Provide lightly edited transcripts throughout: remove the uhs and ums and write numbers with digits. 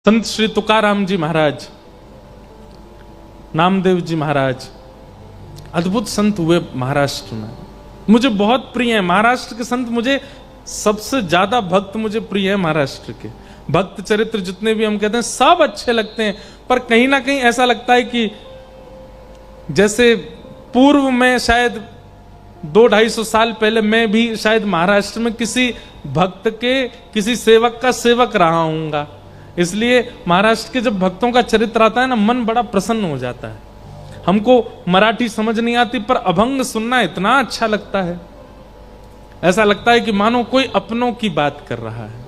संत श्री तुकाराम जी महाराज, नामदेव जी महाराज, अद्भुत संत हुए महाराष्ट्र में। मुझे बहुत प्रिय है महाराष्ट्र के संत, मुझे सबसे ज्यादा भक्त मुझे प्रिय है महाराष्ट्र के। भक्त चरित्र जितने भी हम कहते हैं सब अच्छे लगते हैं, पर कहीं ना कहीं ऐसा लगता है कि जैसे पूर्व में शायद 200-250 साल पहले मैं भी शायद महाराष्ट्र में किसी भक्त के, किसी सेवक का सेवक रहा हूंगा। इसलिए महाराष्ट्र के जब भक्तों का चरित्र आता है ना, मन बड़ा प्रसन्न हो जाता है। हमको मराठी समझ नहीं आती, पर अभंग सुनना इतना अच्छा लगता है, ऐसा लगता है कि मानो कोई अपनों की बात कर रहा है।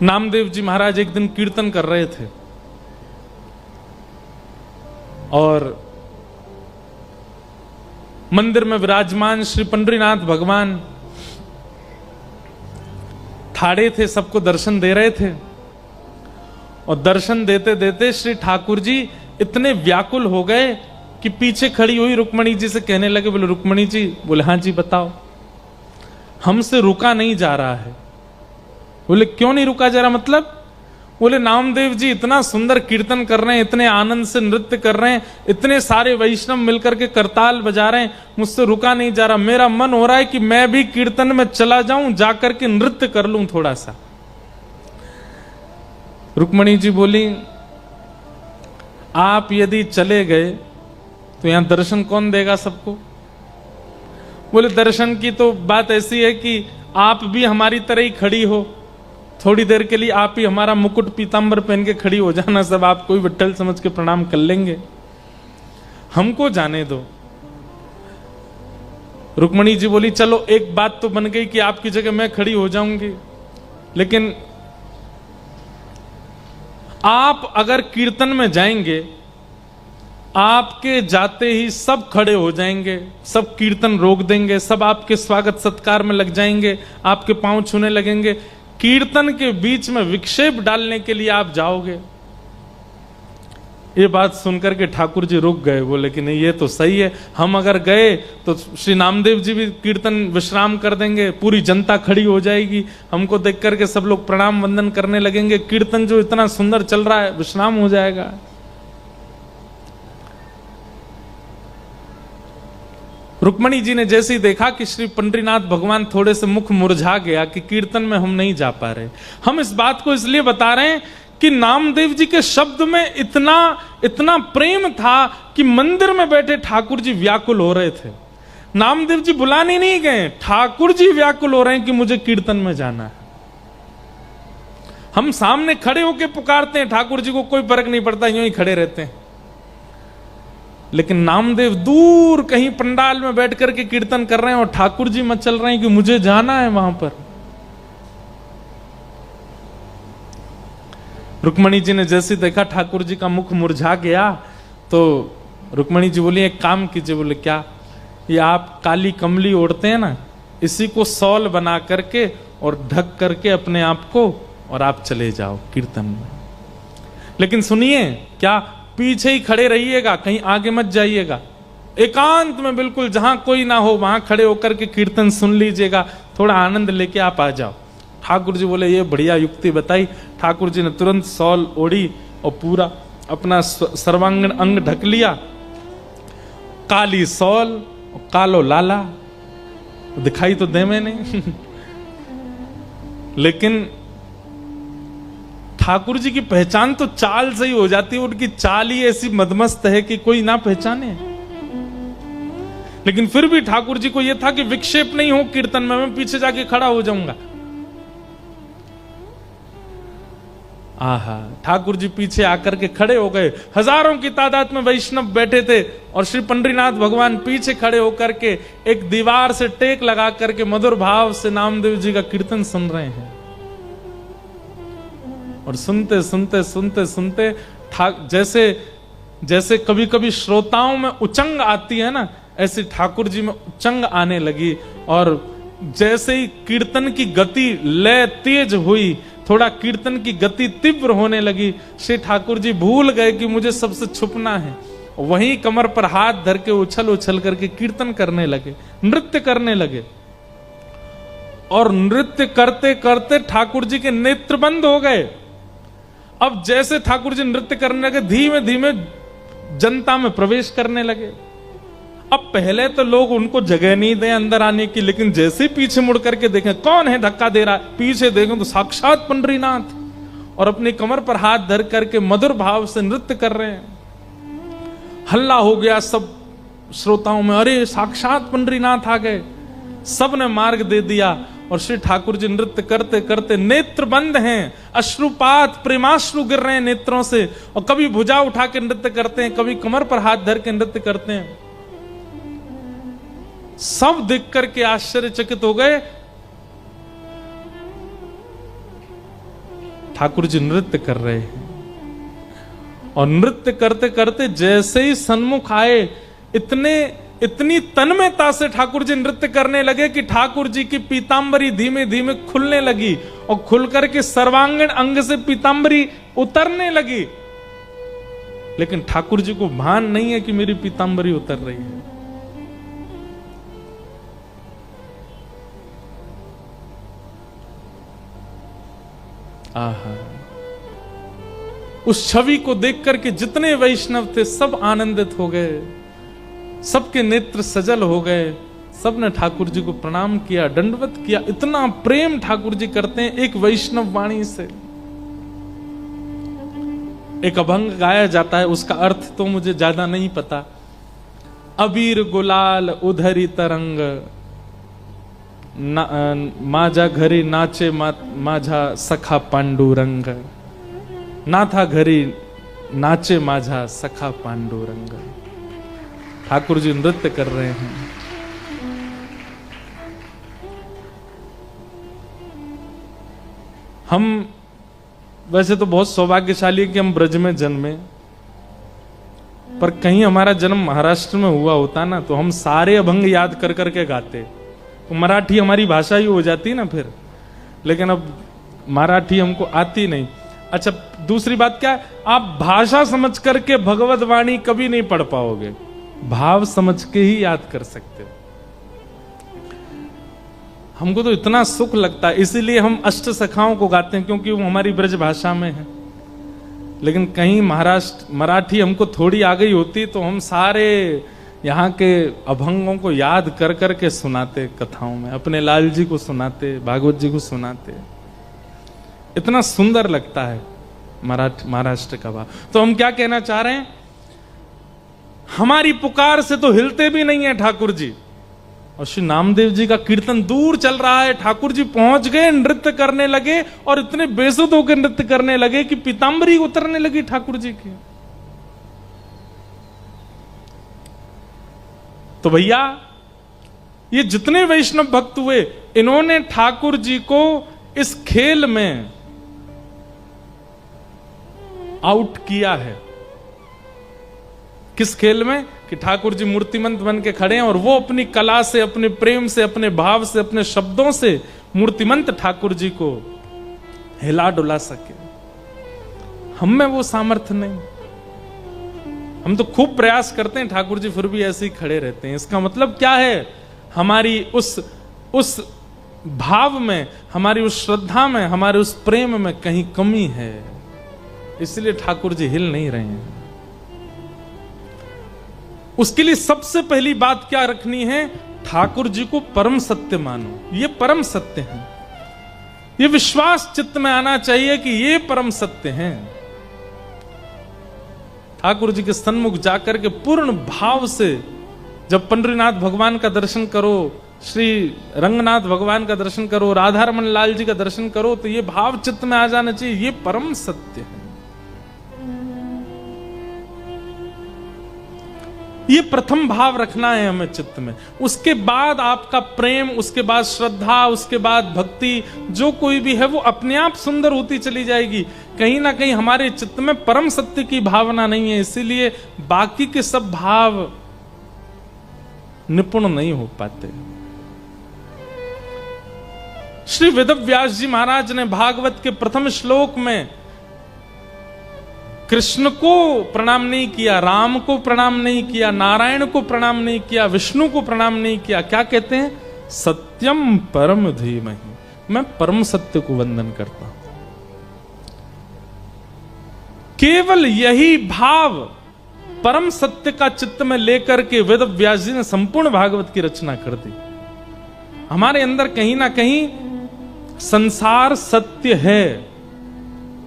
नामदेव जी महाराज एक दिन कीर्तन कर रहे थे और मंदिर में विराजमान श्री पंडरीनाथ भगवान ठाड़े थे, सबको दर्शन दे रहे थे। और दर्शन देते देते श्री ठाकुर जी इतने व्याकुल हो गए कि पीछे खड़ी हुई रुक्मणी जी से कहने लगे, बोले रुक्मणी जी, बोले हाँ जी बताओ, हमसे रुका नहीं जा रहा है। बोले क्यों नहीं रुका जा रहा, मतलब? बोले नामदेव जी इतना सुंदर कीर्तन कर रहे हैं, इतने आनंद से नृत्य कर रहे हैं, इतने सारे वैष्णव मिलकर के करताल बजा रहे हैं, मुझसे रुका नहीं जा रहा। मेरा मन हो रहा है कि मैं भी कीर्तन में चला जाऊं, जाकर के नृत्य कर लूं थोड़ा सा। रुक्मणी जी बोली, आप यदि चले गए तो यहां दर्शन कौन देगा सबको? बोले दर्शन की तो बात ऐसी है कि आप भी हमारी तरह ही खड़ी हो, थोड़ी देर के लिए आप ही हमारा मुकुट पीतांबर पहन के खड़ी हो जाना, सब आपको ही विट्ठल समझ के प्रणाम कर लेंगे, हमको जाने दो। रुक्मणी जी बोली चलो एक बात तो बन गई कि आपकी जगह मैं खड़ी हो जाऊंगी, लेकिन आप अगर कीर्तन में जाएंगे, आपके जाते ही सब खड़े हो जाएंगे, सब कीर्तन रोक देंगे, सब आपके स्वागत सत्कार में लग जाएंगे, आपके पांव छूने लगेंगे। कीर्तन के बीच में विक्षेप डालने के लिए आप जाओगे। ये बात सुनकर के ठाकुर जी रुक गए, बोले कि नहीं ये तो सही है, हम अगर गए तो श्री नामदेव जी भी कीर्तन विश्राम कर देंगे, पूरी जनता खड़ी हो जाएगी, हमको देख करके सब लोग प्रणाम वंदन करने लगेंगे, कीर्तन जो इतना सुंदर चल रहा है विश्राम हो जाएगा। रुक्मणी जी ने जैसे ही देखा कि श्री पंडरीनाथ भगवान थोड़े से मुख मुरझा गया कि कीर्तन में हम नहीं जा पा रहे, हम इस बात को इसलिए बता रहे हैं कि नामदेव जी के शब्द में इतना इतना प्रेम था कि मंदिर में बैठे ठाकुर जी व्याकुल हो रहे थे। नामदेव जी बुलाने नहीं गए, ठाकुर जी व्याकुल हो रहे हैं कि मुझे कीर्तन में जाना है। हम सामने खड़े होकर पुकारते हैं, ठाकुर जी को कोई फर्क नहीं पड़ता, यूं ही खड़े रहते हैं। लेकिन नामदेव दूर कहीं पंडाल में बैठ करके कीर्तन कर रहे हैं और ठाकुर जी मत चल रहे हैं कि मुझे जाना है वहां पर। रुक्मणी जी ने जैसे देखा ठाकुर जी का मुख मुरझा गया, तो रुक्मणी जी बोली एक काम कीजिए। बोले क्या? ये आप काली कमली ओढ़ते हैं ना, इसी को सॉल बना करके और ढक करके अपने आप को, और आप चले जाओ कीर्तन में। लेकिन सुनिए, क्या पीछे ही खड़े रहिएगा, कहीं आगे मत जाइएगा, एकांत में बिल्कुल जहां कोई ना हो वहां खड़े होकर के कीर्तन सुन लीजिएगा, थोड़ा आनंद लेके आप आ जाओ। ठाकुर जी बोले ये बढ़िया युक्ति बताई। ठाकुर जी ने तुरंत सॉल ओढ़ी और पूरा अपना सर्वांगीण अंग ढक लिया, काली सॉल और कालो लाला, दिखाई तो दे में नहीं लेकिन ठाकुर जी की पहचान तो चाल से ही हो जाती है, उनकी चाल ही ऐसी मदमस्त है कि कोई ना पहचाने। लेकिन फिर भी ठाकुर जी को यह था कि विक्षेप नहीं हो कीर्तन में, मैं पीछे जाके खड़ा हो जाऊंगा। आहा, ठाकुर जी पीछे आकर के खड़े हो गए। हजारों की तादाद में वैष्णव बैठे थे और श्री पंडरीनाथ भगवान पीछे खड़े होकर के एक दीवार से टेक लगा करके मधुर भाव से नामदेव जी का कीर्तन सुन रहे हैं। और सुनते सुनते सुनते सुनते जैसे जैसे कभी कभी श्रोताओं में उचंग आती है ना, ऐसी ठाकुर जी में उचंग आने लगी। और जैसे ही कीर्तन की गति लय तेज हुई, थोड़ा कीर्तन की गति तीव्र होने लगी, श्री ठाकुर जी भूल गए कि मुझे सबसे छुपना है। वहीं कमर पर हाथ धर के उछल उछल करके कीर्तन करने लगे, नृत्य करने लगे। और नृत्य करते करते ठाकुर जी के नेत्र बंद हो गए। अब जैसे ठाकुर जी नृत्य करने लगे, धीमे धीमे जनता में प्रवेश करने लगे। अब पहले तो लोग उनको जगह नहीं दें अंदर आने की, लेकिन जैसे ही पीछे मुड़ करके देखें कौन है धक्का दे रहा है, पीछे देखें तो साक्षात पंडरीनाथ, और अपनी कमर पर हाथ धर करके मधुर भाव से नृत्य कर रहे हैं। हल्ला हो गया सब श्रोताओं में, अरे साक्षात पंडरीनाथ आ गए। सब ने मार्ग दे दिया और श्री ठाकुर जी नृत्य करते करते नेत्र बंद हैं, अश्रुपात प्रेमाश्रु गिर रहे हैं नेत्रों से, और कभी भुजा उठा के नृत्य करते हैं, कभी कमर पर हाथ धर के नृत्य करते हैं। सब देख करके आश्चर्यचकित हो गए। ठाकुर जी नृत्य कर रहे हैं और नृत्य करते करते जैसे ही सन्मुख आए, इतनी तन्मयता से ठाकुर जी नृत्य करने लगे कि ठाकुर जी की पीतांबरी धीमे धीमे खुलने लगी और खुल करके सर्वांगीण अंग से पीतांबरी उतरने लगी। लेकिन ठाकुर जी को भान नहीं है कि मेरी पीतांबरी उतर रही है। आहा, उस छवि को देख करके जितने वैष्णव थे सब आनंदित हो गए, सबके नेत्र सजल हो गए। सबने ठाकुर जी को प्रणाम किया, दंडवत किया। इतना प्रेम ठाकुर जी करते हैं एक वैष्णव वाणी से। एक अभंग गाया जाता है, उसका अर्थ तो मुझे ज्यादा नहीं पता। अबीर गुलाल उधरी तरंग, माझा घरी नाचे माझा सखा पांडुरंग। नाथा घरी नाचे माझा सखा पांडुरंग। ठाकुर जी नृत्य कर रहे हैं। हम वैसे तो बहुत सौभाग्यशाली है कि हम ब्रज में जन्मे, पर कहीं हमारा जन्म महाराष्ट्र में हुआ होता ना तो हम सारे अभंग याद कर करके गाते, तो मराठी हमारी भाषा ही हो जाती ना फिर। लेकिन अब मराठी हमको आती नहीं। अच्छा, दूसरी बात क्या है, आप भाषा समझ करके भगवत वाणी कभी नहीं पढ़ पाओगे, भाव समझ के ही याद कर सकते हो। हमको तो इतना सुख लगता है, इसीलिए हम अष्ट सखाओं को गाते हैं, क्योंकि वो हमारी ब्रज भाषा में है। लेकिन कहीं महाराष्ट्र मराठी हमको थोड़ी आ गई होती तो हम सारे यहाँ के अभंगों को याद कर करके सुनाते कथाओं में, अपने लाल जी को सुनाते, भागवत जी को सुनाते। इतना सुंदर लगता है महाराष्ट्र का भाव। तो हम क्या कहना चाह रहे हैं, हमारी पुकार से तो हिलते भी नहीं है ठाकुर जी। और श्री नामदेव जी का कीर्तन दूर चल रहा है, ठाकुर जी पहुंच गए, नृत्य करने लगे और इतने बेसुध होकर नृत्य करने लगे कि पीतांबरी उतरने लगी ठाकुर जी की। तो भैया, ये जितने वैष्णव भक्त हुए, इन्होंने ठाकुर जी को इस खेल में आउट किया है। किस खेल में? कि ठाकुर जी मूर्तिमंत बन के खड़े हैं और वो अपनी कला से, अपने प्रेम से, अपने भाव से, अपने शब्दों से मूर्तिमंत ठाकुर जी को हिला डुला सके। हम में वो सामर्थ्य नहीं। हम तो खूब प्रयास करते हैं, ठाकुर जी फिर भी ऐसे ही खड़े रहते हैं। इसका मतलब क्या है, हमारी उस भाव में, हमारी उस श्रद्धा में, हमारे उस प्रेम में कहीं कमी है, इसलिए ठाकुर जी हिल नहीं रहे हैं। उसके लिए सबसे पहली बात क्या रखनी है, ठाकुर जी को परम सत्य मानो। ये परम सत्य है, ये विश्वास चित्त में आना चाहिए कि ये परम सत्य हैं। ठाकुर जी के सन्मुख जाकर के पूर्ण भाव से जब पंडरीनाथ भगवान का दर्शन करो, श्री रंगनाथ भगवान का दर्शन करो, राधा रमन लाल जी का दर्शन करो, तो ये भाव चित्त में आ जाना चाहिए, ये परम सत्य है। ये प्रथम भाव रखना है हमें चित्त में। उसके बाद आपका प्रेम, उसके बाद श्रद्धा, उसके बाद भक्ति, जो कोई भी है वो अपने आप सुंदर होती चली जाएगी। कहीं ना कहीं हमारे चित्त में परम सत्य की भावना नहीं है, इसीलिए बाकी के सब भाव निपुण नहीं हो पाते। श्री वेदव्यास जी महाराज ने भागवत के प्रथम श्लोक में कृष्ण को प्रणाम नहीं किया, राम को प्रणाम नहीं किया, नारायण को प्रणाम नहीं किया, विष्णु को प्रणाम नहीं किया। क्या कहते हैं? सत्यम परम धीमहि, मैं परम सत्य को वंदन करता हूं। केवल यही भाव परम सत्य का चित्त में लेकर के वेद व्यास जी ने संपूर्ण भागवत की रचना कर दी। हमारे अंदर कहीं ना कहीं संसार सत्य है,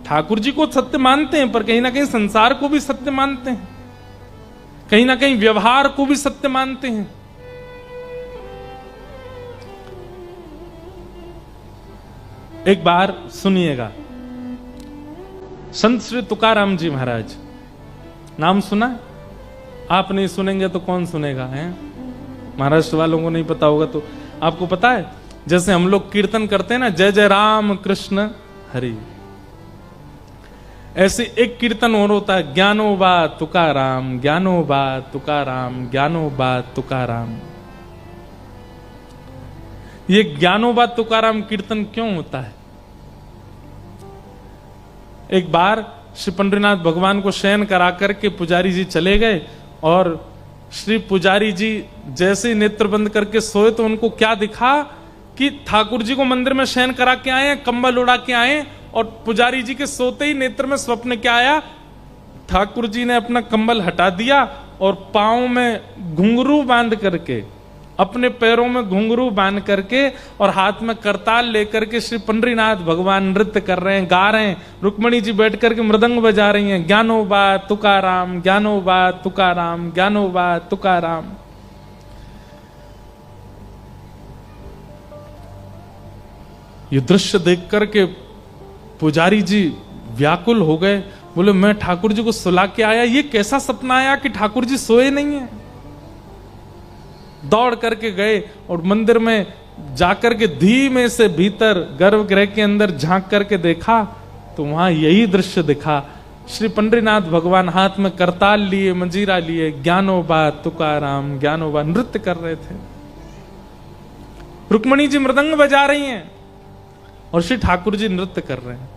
ठाकुर जी को सत्य मानते हैं, पर कहीं ना कहीं संसार को भी सत्य मानते हैं, कहीं ना कहीं व्यवहार को भी सत्य मानते हैं। एक बार सुनिएगा, संत श्री तुकाराम जी महाराज, नाम सुना? आप नहीं सुनेंगे तो कौन सुनेगा? है महाराष्ट्र वालों को नहीं पता होगा तो आपको पता है, जैसे हम लोग कीर्तन करते हैं ना, जय जय राम कृष्ण हरि, ऐसे एक कीर्तन और होता है, ज्ञानो बा तुकाराम, ज्ञानो बा तुकाराम, ज्ञानो बा तुकाराम। ये ज्ञानो बा तुकाराम कीर्तन क्यों होता है? एक बार श्री पंडरीनाथ भगवान को शयन करा करके पुजारी जी चले गए, और श्री पुजारी जी जैसे ही नेत्र बंद करके सोए तो उनको क्या दिखा कि ठाकुर जी को मंदिर में शयन करा के आए, कंबल उड़ा के आए, और पुजारी जी के सोते ही नेत्र में स्वप्न क्या आया? ठाकुर जी ने अपना कंबल हटा दिया और पांव में घुंघरू बांध करके, अपने पैरों में घुंघरू बांध करके और हाथ में करताल लेकर के श्री पंडरीनाथ भगवान नृत्य कर रहे हैं, गा रहे हैं। रुक्मणी जी बैठ करके मृदंग बजा रही हैं, ज्ञानो बा तुकाराम, ज्ञानो बा तुकाराम, ज्ञानो बा तुकाराम। ये दृश्य देख करके पुजारी जी व्याकुल हो गए, बोले मैं ठाकुर जी को सुला के आया, ये कैसा सपना आया कि ठाकुर जी सोए नहीं है। दौड़ करके गए और मंदिर में जाकर के धीमे से भीतर गर्भगृह के अंदर झांक करके देखा तो वहां यही दृश्य दिखा। श्री पंडरीनाथ भगवान हाथ में करताल लिए, मंजीरा लिए, ज्ञानो बा तुकाराम, ज्ञानो बा नृत्य कर रहे थे। रुक्मणी जी मृदंग बजा रही हैं और श्री ठाकुर जी नृत्य कर रहे हैं।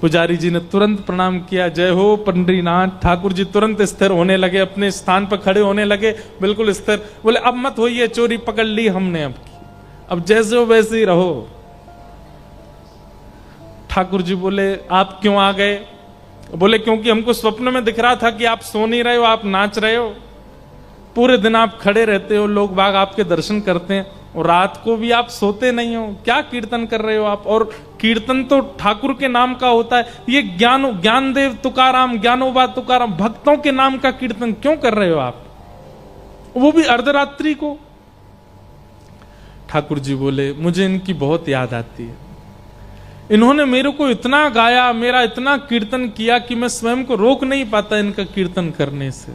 पुजारी जी ने तुरंत प्रणाम किया, जय हो पंडरीनाथ। ठाकुर जी तुरंत स्थिर होने लगे, अपने स्थान पर खड़े होने लगे, बिल्कुल स्थिर। बोले अब मत होइए, चोरी पकड़ ली हमने, अब जैसे हो वैसे ही रहो। ठाकुर जी बोले आप क्यों आ गए? बोले क्योंकि हमको स्वप्न में दिख रहा था कि आप सो नहीं रहे हो, आप नाच रहे हो, पूरे दिन आप खड़े रहते हो, लोग बाग आपके दर्शन करते हैं, और रात को भी आप सोते नहीं हो, क्या कीर्तन कर रहे हो आप? और कीर्तन तो ठाकुर के नाम का होता है, ये ज्ञानदेव तुकाराम, ज्ञानोबा तुकाराम, भक्तों के नाम का कीर्तन क्यों कर रहे हो आप, वो भी अर्धरात्रि को? ठाकुर जी बोले मुझे इनकी बहुत याद आती है, इन्होंने मेरे को इतना गाया, मेरा इतना कीर्तन किया कि मैं स्वयं को रोक नहीं पाता इनका कीर्तन करने से,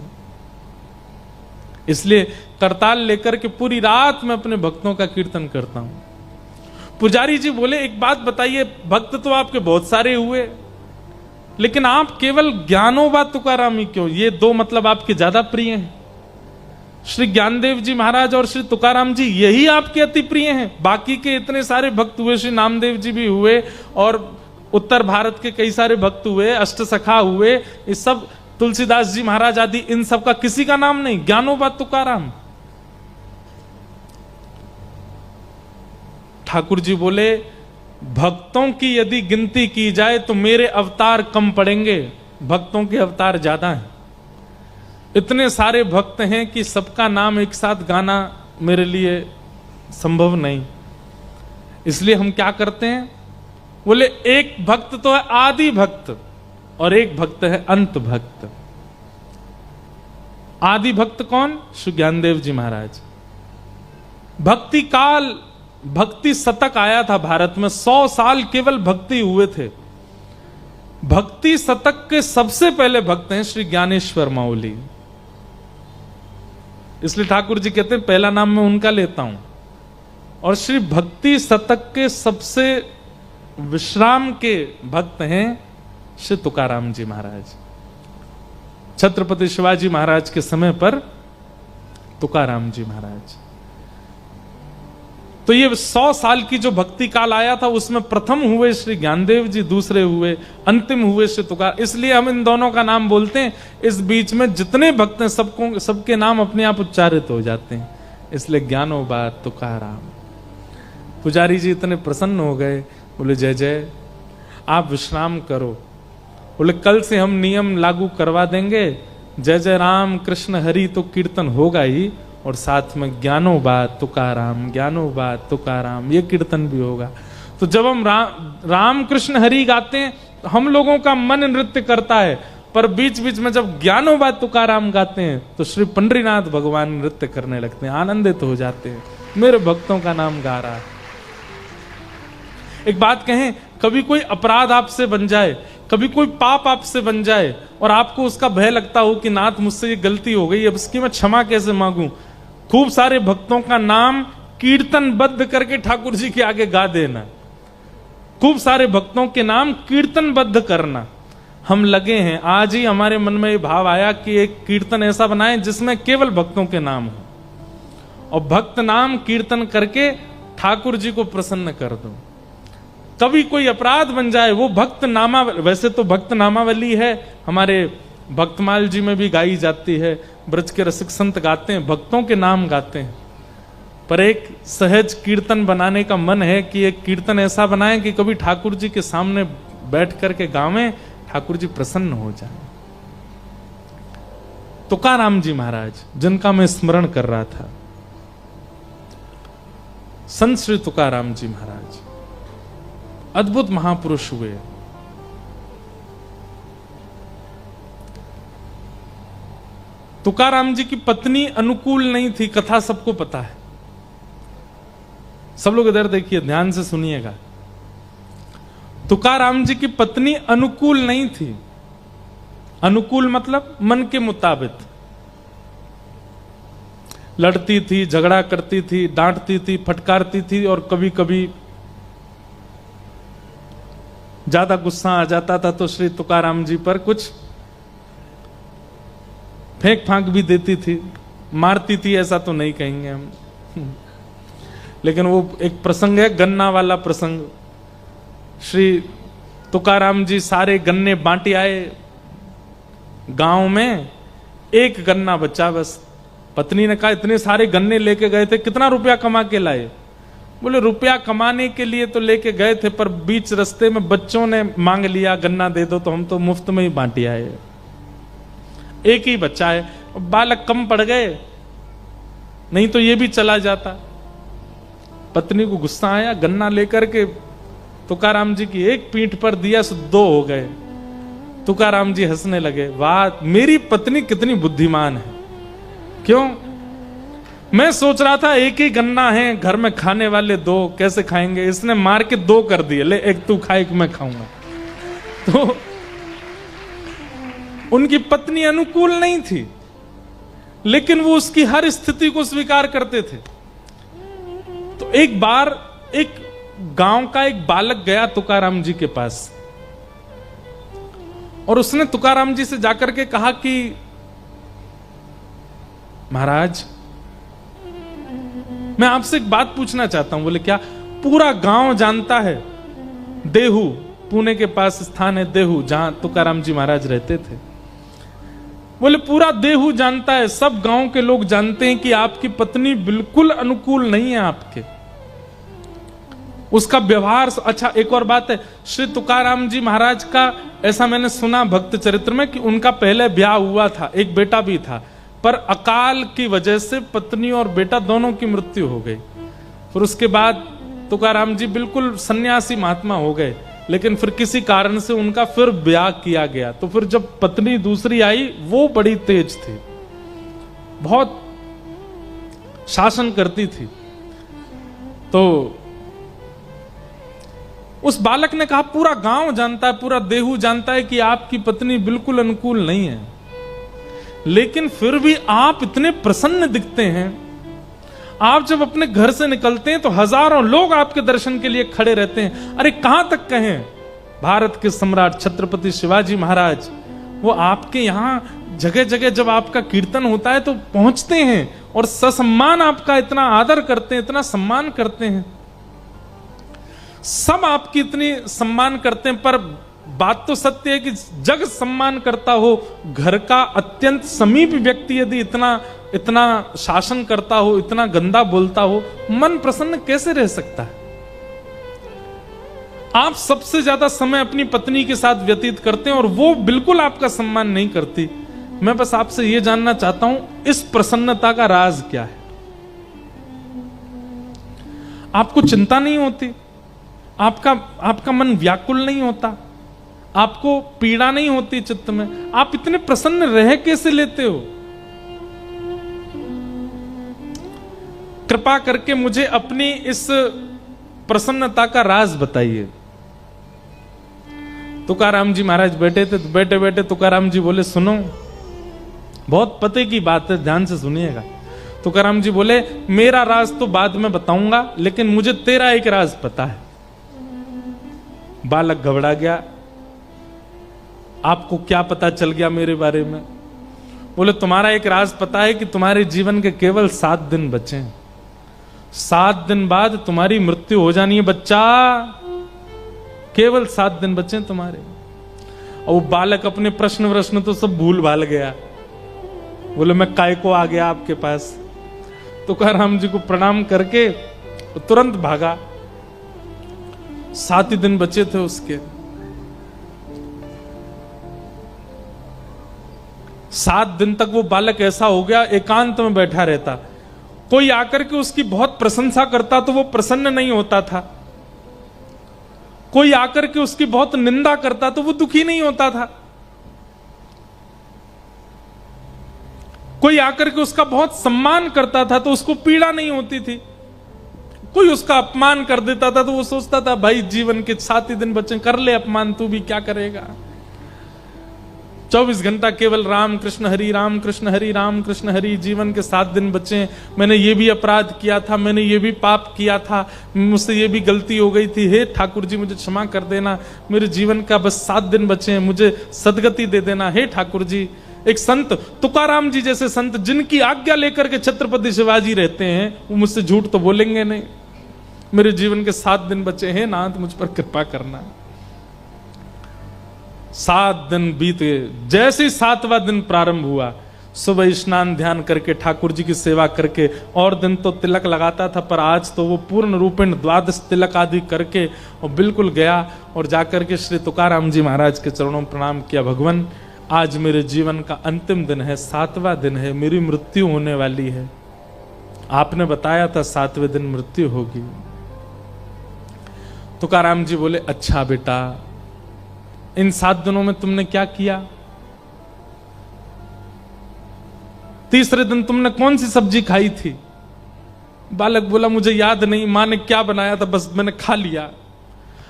इसलिए करताल लेकर के पूरी रात मैं अपने भक्तों का कीर्तन करता हूं। पुजारी जी बोले एक बात बताइए, भक्त तो आपके बहुत सारे हुए, लेकिन आप केवल ज्ञानोबा तुकाराम ही क्यों? ये दो मतलब आपके ज्यादा प्रिय हैं। श्री ज्ञानदेव जी महाराज और श्री तुकाराम जी यही आपके अति प्रिय हैं। बाकी के इतने सारे भक्त हुए, श्री नामदेव जी भी हुए, और उत्तर भारत के कई सारे भक्त हुए, अष्टसखा हुए, ये सब, तुलसीदास जी महाराज आदि, इन सब का किसी का नाम नहीं, ज्ञानोबा तुकाराम। ठाकुर जी बोले भक्तों की यदि गिनती की जाए तो मेरे अवतार कम पड़ेंगे, भक्तों के अवतार ज्यादा हैं। इतने सारे भक्त हैं कि सबका नाम एक साथ गाना मेरे लिए संभव नहीं, इसलिए हम क्या करते हैं, बोले एक भक्त तो है आदि भक्त और एक भक्त है अंत भक्त। आदि भक्त कौन? श्री ज्ञानदेव जी महाराज। भक्ति काल, भक्ति शतक आया था भारत में, 100 साल केवल भक्ति हुए थे। भक्ति शतक के सबसे पहले भक्त हैं श्री ज्ञानेश्वर माउली, इसलिए ठाकुर जी कहते हैं पहला नाम मैं उनका लेता हूं। और श्री भक्ति शतक के सबसे विश्राम के भक्त हैं श्री तुकाराम जी महाराज। छत्रपति शिवाजी महाराज के समय पर तुकाराम जी महाराज, तो ये 100 साल की जो भक्ति काल आया था उसमें प्रथम हुए श्री ज्ञानदेव जी, दूसरे हुए, अंतिम हुए श्री तुकार। इसलिए हम इन दोनों का नाम बोलते हैं। इस बीच में जितने भक्त हैं सबके नाम अपने आप उच्चारित हो जाते हैं, इसलिए ज्ञानोबा तुकाराम। पुजारी जी इतने प्रसन्न हो गए, बोले जय जय, आप विश्राम करो। बोले कल से हम नियम लागू करवा देंगे, जय जय राम कृष्ण हरि तो कीर्तन होगा ही, और साथ में ज्ञानोबा तुकाराम, ज्ञानोबा तुकाराम ये कीर्तन भी होगा। तो जब हम राम कृष्ण हरि गाते हैं तो हम लोगों का मन नृत्य करता है, पर बीच बीच में जब ज्ञानोबा तुकाराम गाते हैं तो श्री पंडरीनाथ भगवान नृत्य करने लगते हैं, आनंदित हो जाते हैं, मेरे भक्तों का नाम गा रहा है। एक बात कहें, कभी कोई अपराध आपसे बन जाए, कभी कोई पाप आपसे बन जाए और आपको उसका भय लगता हो कि नाथ मुझसे ये गलती हो गई, अब इसकी मैं क्षमा कैसे मांगूं, खूब सारे भक्तों का नाम कीर्तनबद्ध करके ठाकुर जी के आगे गा देना, खूब सारे भक्तों के नाम कीर्तनबद्ध करना। हम लगे हैं, आज ही हमारे मन में ये भाव आया कि एक कीर्तन ऐसा बनाएं जिसमें केवल भक्तों के नाम हो और भक्त नाम कीर्तन करके ठाकुर जी को प्रसन्न कर दो। कभी कोई अपराध बन जाए, वो भक्त नामा, वैसे तो भक्त नामावली है हमारे भक्तमाल जी में भी गाई जाती है, ब्रज के रसिक संत गाते हैं, भक्तों के नाम गाते हैं, पर एक सहज कीर्तन बनाने का मन है कि एक कीर्तन ऐसा बनाएं कि कभी ठाकुर जी के सामने बैठ करके गावें, ठाकुर जी प्रसन्न हो जाए। तुकाराम जी महाराज जिनका मैं स्मरण कर रहा था, संत श्री तुकाराम जी महाराज अद्भुत महापुरुष हुए। तुकाराम जी की पत्नी अनुकूल नहीं थी, कथा सबको पता है। सब लोग इधर देखिए, ध्यान से सुनिएगा। तुकाराम जी की पत्नी अनुकूल नहीं थी। अनुकूल मतलब मन के मुताबिक, लड़ती थी, झगड़ा करती थी, डांटती थी, फटकारती थी, और कभी कभी ज्यादा गुस्सा आ जाता था तो श्री तुकाराम जी पर कुछ फेंक फांक भी देती थी, मारती थी, ऐसा तो नहीं कहेंगे हम, लेकिन वो एक प्रसंग है, गन्ना वाला प्रसंग। श्री तुकाराम जी सारे गन्ने बांटे आए गांव में, एक गन्ना बचा बस। पत्नी ने कहा इतने सारे गन्ने लेके गए थे, कितना रुपया कमा के लाए? बोले रुपया कमाने के लिए तो लेके गए थे, पर बीच रास्ते में बच्चों ने मांग लिया गन्ना दे दो, तो हम तो मुफ्त में ही बांटी आए, एक ही बच्चा है, बालक कम पड़ गए, नहीं तो ये भी चला जाता। पत्नी को गुस्सा आया, गन्ना लेकर के तुकाराम जी की एक पीठ पर दिया, सो दो हो गए। तुकाराम जी हंसने लगे, वाह मेरी पत्नी कितनी बुद्धिमान है। क्यों? मैं सोच रहा था एक ही गन्ना है, घर में खाने वाले दो, कैसे खाएंगे, इसने मार के दो कर दिए, ले एक तू खा एक मैं खाऊंगा। तो उनकी पत्नी अनुकूल नहीं थी, लेकिन वो उसकी हर स्थिति को स्वीकार करते थे। तो एक बार एक गांव का एक बालक गया तुकाराम जी के पास, और उसने तुकाराम जी से जाकर के कहा कि महाराज मैं आपसे एक बात पूछना चाहता हूं। बोले क्या? पूरा गांव जानता है, देहू पुणे के पास स्थान है देहू, जहां तुकाराम जी महाराज रहते थे। बोले पूरा देहू जानता है, सब गांव के लोग जानते हैं कि आपकी पत्नी बिल्कुल अनुकूल नहीं है आपके, उसका व्यवहार। अच्छा एक और बात है, श्री तुकाराम जी महाराज का ऐसा मैंने सुना भक्त चरित्र में कि उनका पहले ब्याह हुआ था, एक बेटा भी था, पर अकाल की वजह से पत्नी और बेटा दोनों की मृत्यु हो गई। फिर उसके बाद तुकाराम जी बिल्कुल सन्यासी महात्मा हो गए, लेकिन फिर किसी कारण से उनका फिर ब्याह किया गया। तो फिर जब पत्नी दूसरी आई, वो बड़ी तेज थी, बहुत शासन करती थी। तो उस बालक ने कहा पूरा गांव जानता है, पूरा देहू जानता है कि आपकी पत्नी बिल्कुल अनुकूल नहीं है, लेकिन फिर भी आप इतने प्रसन्न दिखते हैं। आप जब अपने घर से निकलते हैं तो हजारों लोग आपके दर्शन के लिए खड़े रहते हैं। अरे कहां तक कहें, भारत के सम्राट छत्रपति शिवाजी महाराज वो आपके यहां जगह जगह जब आपका कीर्तन होता है तो पहुंचते हैं और ससम्मान आपका इतना आदर करते हैं, इतना सम्मान करते हैं, सब आपकी इतनी सम्मान करते हैं। पर बात तो सत्य है कि जग सम्मान करता हो, घर का अत्यंत समीप व्यक्ति यदि इतना इतना शासन करता हो, इतना गंदा बोलता हो, मन प्रसन्न कैसे रह सकता है? आप सबसे ज्यादा समय अपनी पत्नी के साथ व्यतीत करते हैं और वो बिल्कुल आपका सम्मान नहीं करती। मैं बस आपसे ये जानना चाहता हूं, इस प्रसन्नता का राज क्या है? आपको चिंता नहीं होती, आपका मन व्याकुल नहीं होता, आपको पीड़ा नहीं होती चित्त में, आप इतने प्रसन्न रह कैसे लेते हो? कृपा करके मुझे अपनी इस प्रसन्नता का राज बताइए। तुकाराम जी महाराज बैठे थे, तो बैठे बैठे तुकाराम जी बोले, सुनो, बहुत पते की बात है, ध्यान से सुनिएगा। तुकाराम जी बोले, मेरा राज तो बाद में बताऊंगा, लेकिन मुझे तेरा एक राज पता है। बालक घबरा गया, आपको क्या पता चल गया मेरे बारे में? बोले, तुम्हारा एक राज पता है कि तुम्हारे जीवन के केवल 7 दिन बचे हैं, 7 दिन बाद तुम्हारी मृत्यु हो जानी है बच्चा, केवल 7 दिन बचे हैं तुम्हारे। और वो बालक अपने प्रश्न तो सब भूल भाल गया। बोले, मैं काय को आ गया आपके पास? तुकाराम जी को प्रणाम करके तुरंत भागा। 7 ही दिन बचे थे उसके। 7 दिन तक वो बालक ऐसा हो गया, एकांत में बैठा रहता। कोई आकर के उसकी बहुत प्रशंसा करता तो वो प्रसन्न नहीं होता था, कोई आकर के उसकी बहुत निंदा करता तो वो दुखी नहीं होता था, कोई आकर के उसका बहुत सम्मान करता था तो उसको पीड़ा नहीं होती थी, कोई उसका अपमान कर देता था तो वो सोचता था, भाई जीवन के 7 ही दिन बचे, कर ले अपमान, तू भी क्या करेगा। 24 घंटा केवल राम कृष्ण हरि, राम कृष्ण हरि, राम कृष्ण हरि। जीवन के 7 दिन बचे, मैंने ये भी अपराध किया था, मैंने ये भी पाप किया था, मुझसे ये भी गलती हो गई थी, हे ठाकुर जी मुझे क्षमा कर देना, मेरे जीवन का बस 7 दिन बचे हैं, मुझे सदगति दे देना, हे ठाकुर जी। एक संत, तुकाराम जी जैसे संत, जिनकी आज्ञा लेकर के छत्रपति शिवाजी रहते हैं, वो मुझसे झूठ तो बोलेंगे नहीं। मेरे जीवन के 7 दिन बचे हैं, नाथ मुझ पर कृपा करना। 7 दिन बीत गए। जैसे ही 7वां दिन प्रारंभ हुआ, सुबह स्नान ध्यान करके ठाकुर जी की सेवा करके, और दिन तो तिलक लगाता था, पर आज तो वो पूर्ण रूपेण 12 तिलक आदि करके और बिल्कुल गया और जाकर के श्री तुकाराम जी महाराज के चरणों में प्रणाम किया। भगवान, आज मेरे जीवन का अंतिम दिन है, 7वां दिन है, मेरी मृत्यु होने वाली है। आपने बताया था 7वें दिन मृत्यु होगी। तुकाराम जी बोले, अच्छा बेटा, इन 7 दिनों में तुमने क्या किया? तीसरे दिन तुमने कौन सी सब्जी खाई थी? बालक बोला, मुझे याद नहीं, माँ ने क्या बनाया था, बस मैंने खा लिया।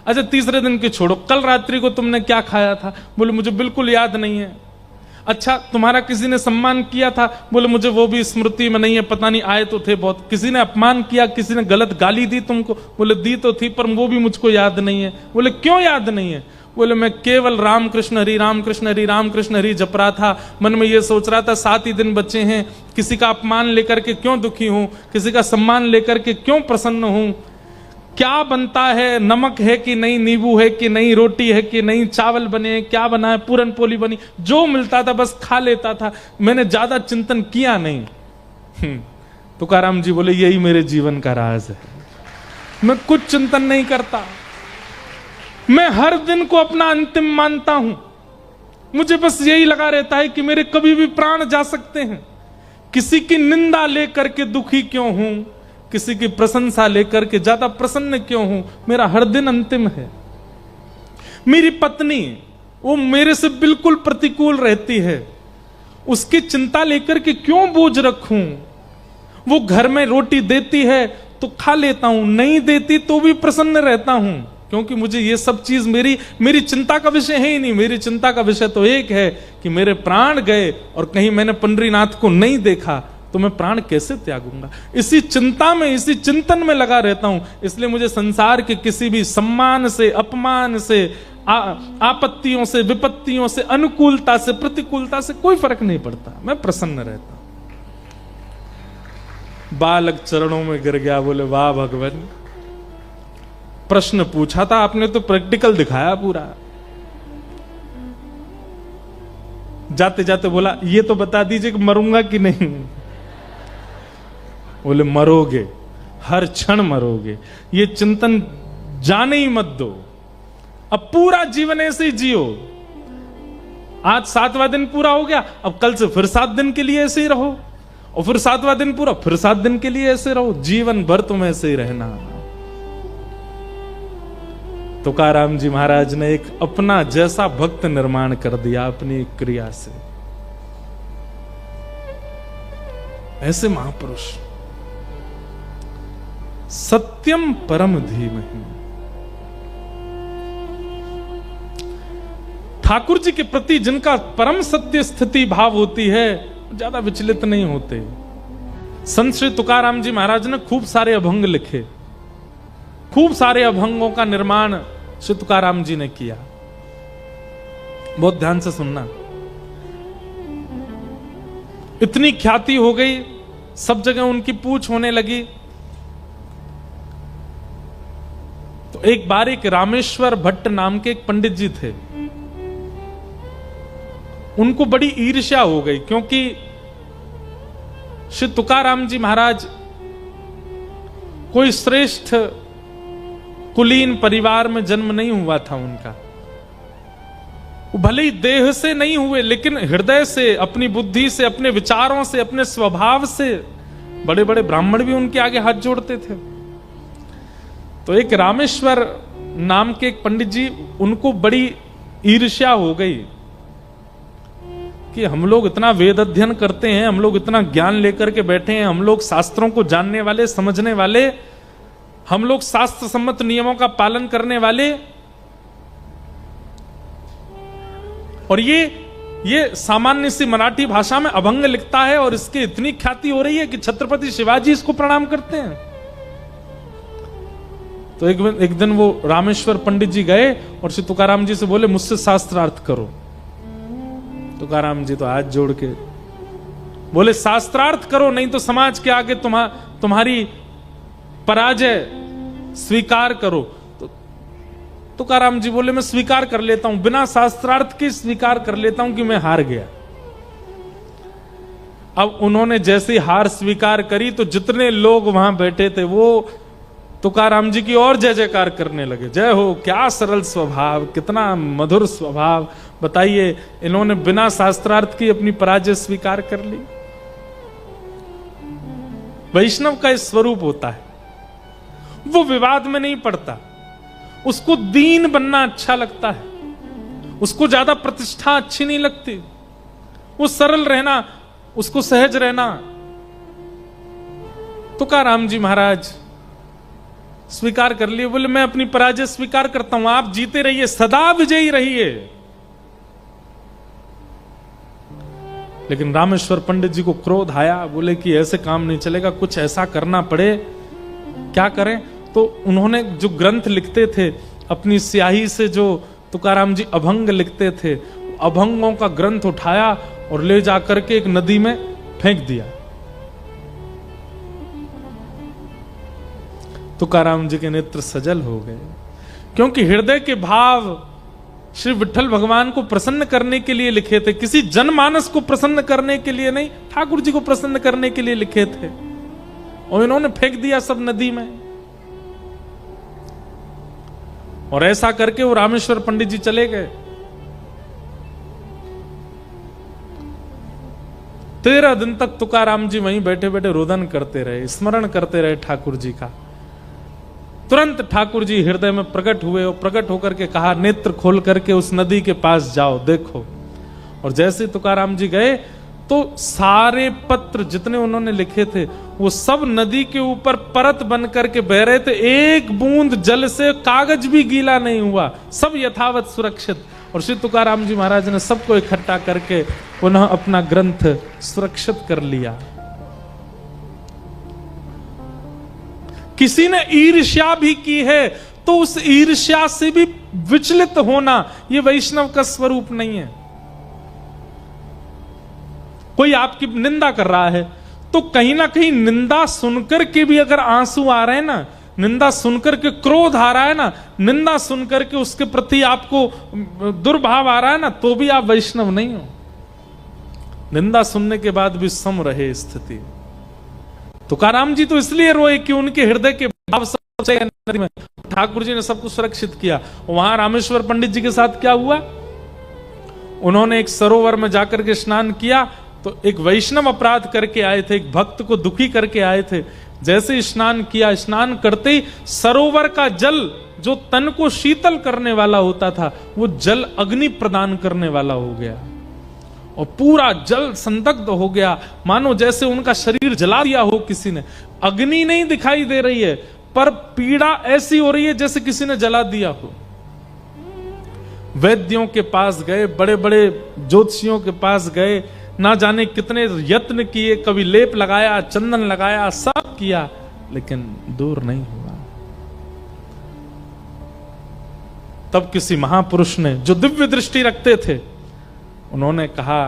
अच्छा, तीसरे दिन की छोड़ो, कल रात्रि को तुमने क्या खाया था? बोले, मुझे बिल्कुल याद नहीं है। अच्छा, तुम्हारा किसी ने सम्मान किया था? बोले, मुझे वो भी स्मृति में नहीं है, पता नहीं, आए तो थे बहुत। किसी ने अपमान किया, किसी ने गलत गाली दी तुमको? बोले, दी तो थी, पर वो भी मुझको याद नहीं है। बोले, क्यों याद नहीं है? बोले, मैं केवल राम कृष्ण हरि, राम कृष्ण हरि, राम कृष्ण हरि जप रहा था, मन में ये सोच रहा था 7 ही दिन बचे हैं, किसी का अपमान लेकर के क्यों दुखी हूं, किसी का सम्मान लेकर के क्यों प्रसन्न हूं, क्या बनता है, नमक है कि नहीं, नींबू है कि नहीं, रोटी है कि नहीं, चावल बने, क्या बना है, पूरन पोली बनी, जो मिलता था बस खा लेता था, मैंने ज्यादा चिंतन किया नहीं। तुकाराम जी बोले, यही मेरे जीवन का राज है, मैं कुछ चिंतन नहीं करता, मैं हर दिन को अपना अंतिम मानता हूं, मुझे बस यही लगा रहता है कि मेरे कभी भी प्राण जा सकते हैं, किसी की निंदा लेकर के दुखी क्यों हूं, किसी की प्रशंसा लेकर के ज्यादा प्रसन्न क्यों हूं, मेरा हर दिन अंतिम है। मेरी पत्नी, वो मेरे से बिल्कुल प्रतिकूल रहती है, उसकी चिंता लेकर के क्यों बोझ रखूं, वो घर में रोटी देती है तो खा लेता हूं, नहीं देती तो भी प्रसन्न रहता हूं, क्योंकि मुझे ये सब चीज मेरी चिंता का विषय है ही नहीं। मेरी चिंता का विषय तो एक है कि मेरे प्राण गए और कहीं मैंने पंडरीनाथ को नहीं देखा तो मैं प्राण कैसे त्यागूंगा। इसी चिंता में, इसी चिंतन में लगा रहता हूं। इसलिए मुझे संसार के किसी भी सम्मान से, अपमान से आपत्तियों से, विपत्तियों से, अनुकूलता से, प्रतिकूलता से कोई फर्क नहीं पड़ता, मैं प्रसन्न रहता हूं। बालक चरणों में गिर गया, बोले वाह भगवान, प्रश्न पूछा था आपने तो प्रैक्टिकल दिखाया पूरा। जाते जाते बोला ये तो बता दीजिए कि मरूंगा कि नहीं। बोले मरोगे, हर क्षण मरोगे, ये चिंतन जाने ही मत दो। अब पूरा जीवन ऐसे ही जियो। आज 7वां दिन पूरा हो गया, अब कल से फिर 7 दिन के लिए ऐसे ही रहो, और फिर 7वां दिन पूरा, फिर 7 दिन के लिए ऐसे रहो। जीवन भर तुम ऐसे ही रहना। तुकाराम जी महाराज ने एक अपना जैसा भक्त निर्माण कर दिया अपनी क्रिया से। ऐसे महापुरुष, सत्यम परम धीमहि। ठाकुर जी के प्रति जिनका परम सत्य स्थिति भाव होती है, ज्यादा विचलित नहीं होते। संत श्री तुकाराम जी महाराज ने खूब सारे अभंग लिखे, खूब सारे अभंगों का निर्माण श्री तुकाराम जी ने किया। बहुत ध्यान से सुनना। इतनी ख्याति हो गई, सब जगह उनकी पूछ होने लगी। तो एक बार एक रामेश्वर भट्ट नाम के एक पंडित जी थे, उनको बड़ी ईर्ष्या हो गई, क्योंकि श्री तुकाराम जी महाराज कोई श्रेष्ठ कुलीन परिवार में जन्म नहीं हुआ था उनका। वो भले ही देह से नहीं हुए, लेकिन हृदय से, अपनी बुद्धि से, अपने विचारों से, अपने स्वभाव से बड़े बड़े ब्राह्मण भी उनके आगे हाथ जोड़ते थे। तो एक रामेश्वर नाम के एक पंडित जी, उनको बड़ी ईर्ष्या हो गई कि हम लोग इतना वेद अध्ययन करते हैं, हम लोग इतना ज्ञान लेकर के बैठे हैं, हम लोग शास्त्रों को जानने वाले, समझने वाले, हम लोग शास्त्र सम्मत नियमों का पालन करने वाले, और ये सामान्य सी मराठी भाषा में अभंग लिखता है और इसकी इतनी ख्याति हो रही है कि छत्रपति शिवाजी इसको प्रणाम करते हैं। तो एक दिन वो रामेश्वर पंडित जी गए और श्री तुकाराम जी से बोले मुझसे शास्त्रार्थ करो। तुकाराम जी तो हाथ जोड़ के बोले शास्त्रार्थ करो, नहीं तो समाज के आगे तुम्हारी पराजय स्वीकार करो। तो तुकाराम जी बोले मैं स्वीकार कर लेता हूं, बिना शास्त्रार्थ के स्वीकार कर लेता हूं कि मैं हार गया। अब उन्होंने जैसी हार स्वीकार करी तो जितने लोग वहां बैठे थे वो तुकाराम जी की और जय जयकार करने लगे। जय हो, क्या सरल स्वभाव, कितना मधुर स्वभाव। बताइए, इन्होंने बिना शास्त्रार्थ की अपनी पराजय स्वीकार कर ली। वैष्णव का इस स्वरूप होता है, वो विवाद में नहीं पड़ता, उसको दीन बनना अच्छा लगता है, उसको ज्यादा प्रतिष्ठा अच्छी नहीं लगती, वो सरल रहना, उसको सहज रहना। तुकाराम जी महाराज स्वीकार कर लिए, बोले मैं अपनी पराजय स्वीकार करता हूं, आप जीते रहिए, सदा विजयी रहिए। लेकिन रामेश्वर पंडित जी को क्रोध आया, बोले कि ऐसे काम नहीं चलेगा, कुछ ऐसा करना पड़े। क्या करें? तो उन्होंने जो ग्रंथ लिखते थे अपनी स्याही से, जो तुकाराम जी अभंग लिखते थे, अभंगों का ग्रंथ उठाया और ले जाकर के एक नदी में फेंक दिया। तुकाराम जी के नेत्र सजल हो गए, क्योंकि हृदय के भाव श्री विठ्ठल भगवान को प्रसन्न करने के लिए लिखे थे, किसी जनमानस को प्रसन्न करने के लिए नहीं, ठाकुर जी को प्रसन्न करने के लिए लिखे थे, और इन्होंने फेंक दिया सब नदी में। और ऐसा करके वो रामेश्वर पंडित जी चले गए। 13 दिन तक तुकाराम जी वहीं बैठे बैठे रोदन करते रहे, स्मरण करते रहे ठाकुर जी का। तुरंत ठाकुर जी हृदय में प्रकट हुए और प्रकट होकर के कहा, नेत्र खोल करके उस नदी के पास जाओ, देखो। और जैसे तुकाराम जी गए तो सारे पत्र जितने उन्होंने लिखे थे वो सब नदी के ऊपर परत बन करके बह रहे थे, एक बूंद जल से कागज भी गीला नहीं हुआ, सब यथावत सुरक्षित। और श्री तुकाराम जी महाराज ने सबको इकट्ठा करके पुनः अपना ग्रंथ सुरक्षित कर लिया। किसी ने ईर्ष्या भी की है तो उस ईर्ष्या से भी विचलित होना ये वैष्णव का स्वरूप नहीं है। कोई आपकी निंदा कर रहा है तो कहीं ना कहीं निंदा सुनकर के भी अगर आंसू आ रहे हैं ना, निंदा सुनकर के क्रोध आ रहा है ना, निंदा सुनकर के उसके प्रति आपको दुर्भाव आ रहा है ना, तो भी आप वैष्णव नहीं हो। निंदा सुनने के बाद भी सम रहे स्थिति। तुकाराम जी तो इसलिए रोए कि उनके हृदय के भाव सबसे नदी में ठाकुर जी ने सब कुछ सुरक्षित किया। वहां रामेश्वर पंडित जी के साथ क्या हुआ, उन्होंने एक सरोवर में जाकर के स्नान किया तो एक वैष्णव अपराध करके आए थे, एक भक्त को दुखी करके आए थे। जैसे स्नान किया, स्नान करते ही सरोवर का जल जो तन को शीतल करने वाला होता था वो जल अग्नि प्रदान करने वाला हो गया और पूरा जल संदग्ध हो गया, मानो जैसे उनका शरीर जला दिया हो किसी ने। अग्नि नहीं दिखाई दे रही है पर पीड़ा ऐसी हो रही है जैसे किसी ने जला दिया हो। वैद्यों के पास गए, बड़े बड़े ज्योतिषियों के पास गए, ना जाने कितने यत्न किए, कभी लेप लगाया, चंदन लगाया, सब किया, लेकिन दूर नहीं हुआ। तब किसी महापुरुष ने जो दिव्य दृष्टि रखते थे, उन्होंने कहा,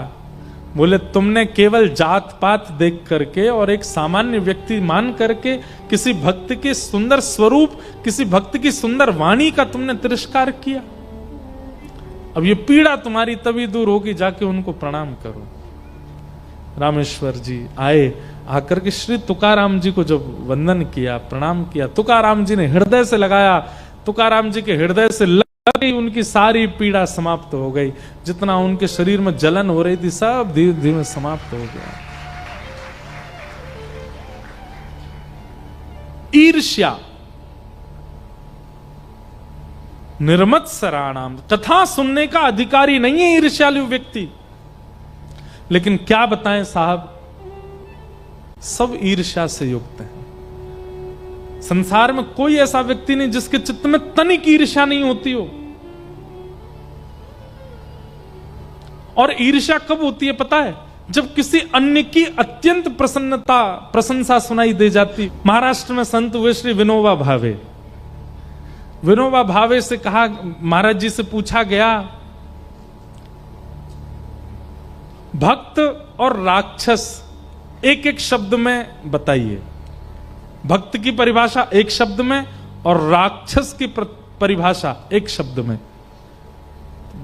बोले तुमने केवल जात पात देख करके और एक सामान्य व्यक्ति मान करके किसी भक्त के सुंदर स्वरूप, किसी भक्त की सुंदर वाणी का तुमने तिरस्कार किया। अब ये पीड़ा तुम्हारी तभी दूर होगी, जाके उनको प्रणाम करो। रामेश्वर जी आए, आकर के श्री तुकाराम जी को जब वंदन किया, प्रणाम किया, तुकाराम जी ने हृदय से लगाया, तुकाराम जी के हृदय से लगी, उनकी सारी पीड़ा समाप्त हो गई। जितना उनके शरीर में जलन हो रही थी सब धीरे धीरे समाप्त हो गया। ईर्ष्या निर्मत्सराणाम, कथा सुनने का अधिकारी नहीं है ईर्ष्यालु व्यक्ति। लेकिन क्या बताएं साहब, सब ईर्ष्या से युक्त हैं। संसार में कोई ऐसा व्यक्ति नहीं जिसके चित्त में तनिक ईर्ष्या नहीं होती हो। और ईर्ष्या कब होती है पता है? जब किसी अन्य की अत्यंत प्रशंसा सुनाई दे जाती। महाराष्ट्र में संत हुए श्री विनोबा भावे। विनोबा भावे से कहा, महाराज जी से पूछा गया, भक्त और राक्षस एक एक शब्द में बताइए। भक्त की परिभाषा एक शब्द में और राक्षस की परिभाषा एक शब्द में।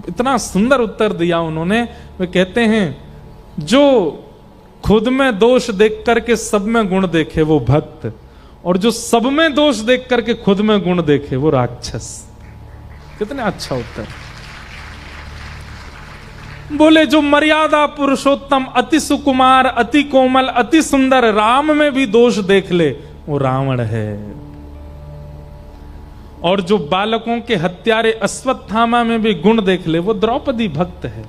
इतना सुंदर उत्तर दिया उन्होंने। वे कहते हैं, जो खुद में दोष देख करके सब में गुण देखे वो भक्त, और जो सब में दोष देख करके खुद में गुण देखे वो राक्षस। कितने अच्छा उत्तर। बोले जो मर्यादा पुरुषोत्तम, अति सुकुमार, अति कोमल, अति सुंदर राम में भी दोष देख ले वो रावण है। और जो बालकों के हत्यारे अश्वत्थामा में भी गुण देख ले वो द्रौपदी भक्त है।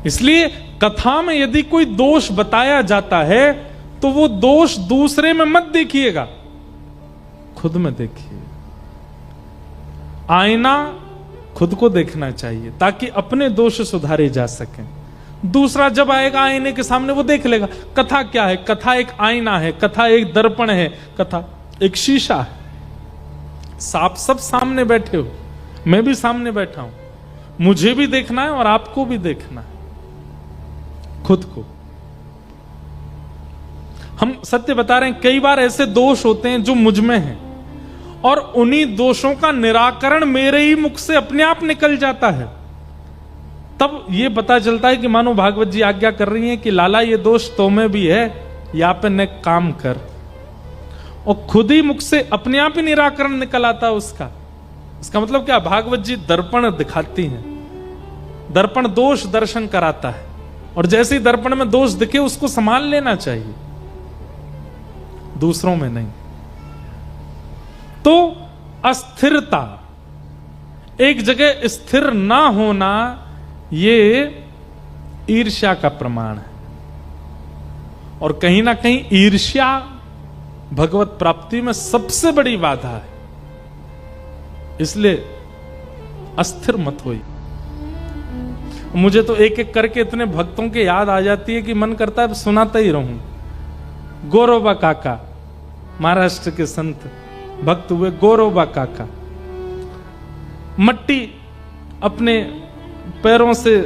इसलिए कथा में यदि कोई दोष बताया जाता है तो वो दोष दूसरे में मत देखिएगा, खुद में देखिए। आईना खुद को देखना चाहिए ताकि अपने दोष सुधारे जा सकें। दूसरा जब आएगा आईने के सामने वो देख लेगा। कथा क्या है? कथा एक आईना है, कथा एक दर्पण है, कथा एक शीशा है। आप सब सामने बैठे हो, मैं भी सामने बैठा हूं, मुझे भी देखना है और आपको भी देखना है, खुद को। हम सत्य बता रहे हैं, कई बार ऐसे दोष होते हैं जो मुझ में हैं और उन्हीं दोषों का निराकरण मेरे ही मुख से अपने आप निकल जाता है। तब ये पता चलता है कि मानो भागवत जी आज्ञा कर रही हैं कि लाला ये दोष तो में भी है, या पे न काम कर। और खुद ही मुख से अपने आप ही निराकरण निकल आता है उसका। इसका मतलब क्या? भागवत जी दर्पण दिखाती हैं, दर्पण दोष दर्शन कराता है, और जैसे ही दर्पण में दोष दिखे उसको संभाल लेना चाहिए, दूसरों में नहीं। तो अस्थिरता, एक जगह स्थिर ना होना, ये ईर्ष्या का प्रमाण है। और कहीं ना कहीं ईर्ष्या भगवत प्राप्ति में सबसे बड़ी बाधा है। इसलिए अस्थिर मत होइए। मुझे तो एक एक करके इतने भक्तों के याद आ जाती है कि मन करता है सुनाता ही रहूं। गोरोबा काका, महाराष्ट्र के संत भक्त हुए गोरोबा काका। मट्टी अपने पैरों से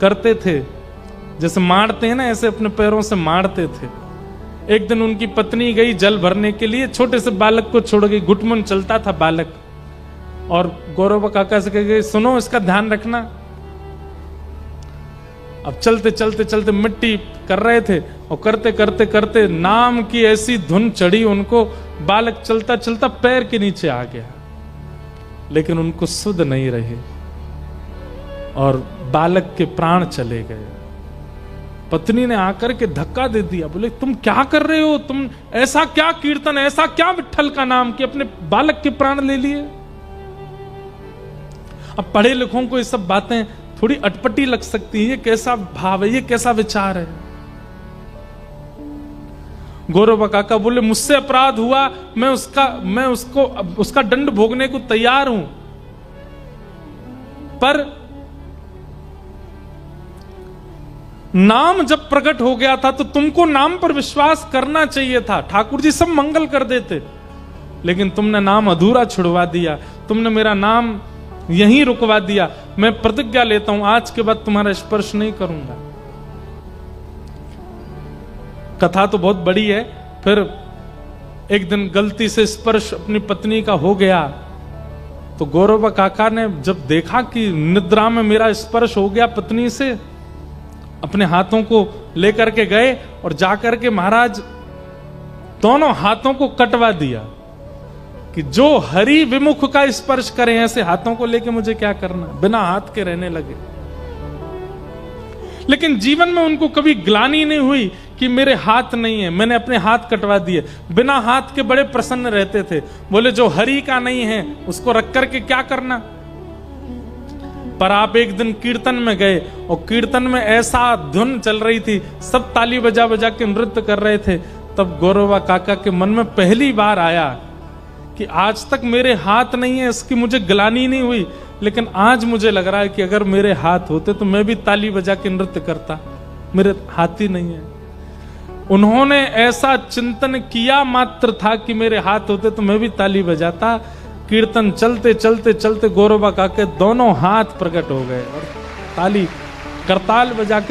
करते थे, जैसे मारते हैं ना, ऐसे अपने पैरों से मारते थे। एक दिन उनकी पत्नी गई जल भरने के लिए, छोटे से बालक को छोड़ गई, घुटमुन चलता था बालक, और गोरोबा काका से कह गई, सुनो इसका ध्यान रखना। अब चलते चलते चलते मिट्टी कर रहे थे, और करते करते करते नाम की ऐसी धुन चढ़ी उनको, बालक चलता चलता पैर के नीचे आ गया, लेकिन उनको सुध नहीं रहे और बालक के प्राण चले गए। पत्नी ने आकर के धक्का दे दिया, बोले तुम क्या कर रहे हो, तुम ऐसा क्या कीर्तन, ऐसा क्या विट्ठल का नाम कि अपने बालक के प्राण ले लिए। अब पढ़े लिखों को ये सब बातें थोड़ी अटपटी लग सकती है, ये कैसा भाव है, ये कैसा विचार है। गोरोबा काका बोले मुझसे अपराध हुआ, मैं उसका दंड भोगने को तैयार हूं, पर नाम जब प्रकट हो गया था तो तुमको नाम पर विश्वास करना चाहिए था। ठाकुर जी सब मंगल कर देते, लेकिन तुमने नाम अधूरा छुड़वा दिया, तुमने मेरा नाम यहीं रुकवा दिया। मैं प्रतिज्ञा लेता हूं आज के बाद तुम्हारा स्पर्श नहीं करूंगा। कथा तो बहुत बड़ी है। फिर एक दिन गलती से स्पर्श अपनी पत्नी का हो गया, तो गोरोबा काका ने जब देखा कि निद्रा में मेरा स्पर्श हो गया पत्नी से, अपने हाथों को लेकर के गए और जाकर के महाराज दोनों हाथों को कटवा दिया कि जो हरि विमुख का स्पर्श करें, ऐसे हाथों को लेके मुझे क्या करना, बिना हाथ के रहने लगे। लेकिन जीवन में उनको कभी ग्लानि नहीं हुई कि मेरे हाथ नहीं है, मैंने अपने हाथ कटवा दिए। बिना हाथ के बड़े प्रसन्न रहते थे, बोले जो हरि का नहीं है उसको रख करके क्या करना। पर आप एक दिन कीर्तन में गए और कीर्तन में ऐसा धुन चल रही थी, सब ताली बजा बजा के नृत्य कर रहे थे, तब गोरोबा काका के मन में पहली बार आया कि आज तक मेरे हाथ नहीं है, इसकी मुझे ग्लानि नहीं हुई, लेकिन आज मुझे लग रहा है कि अगर मेरे हाथ होते तो मैं भी ताली बजा के नृत्य करता, मेरे हाथ ही नहीं है। उन्होंने ऐसा चिंतन किया मात्र था कि मेरे हाथ होते तो मैं भी ताली बजाता। कीर्तन चलते चलते चलते गोरोबा काका के दोनों हाथ प्रकट हो गए और ताली करताल बजा कर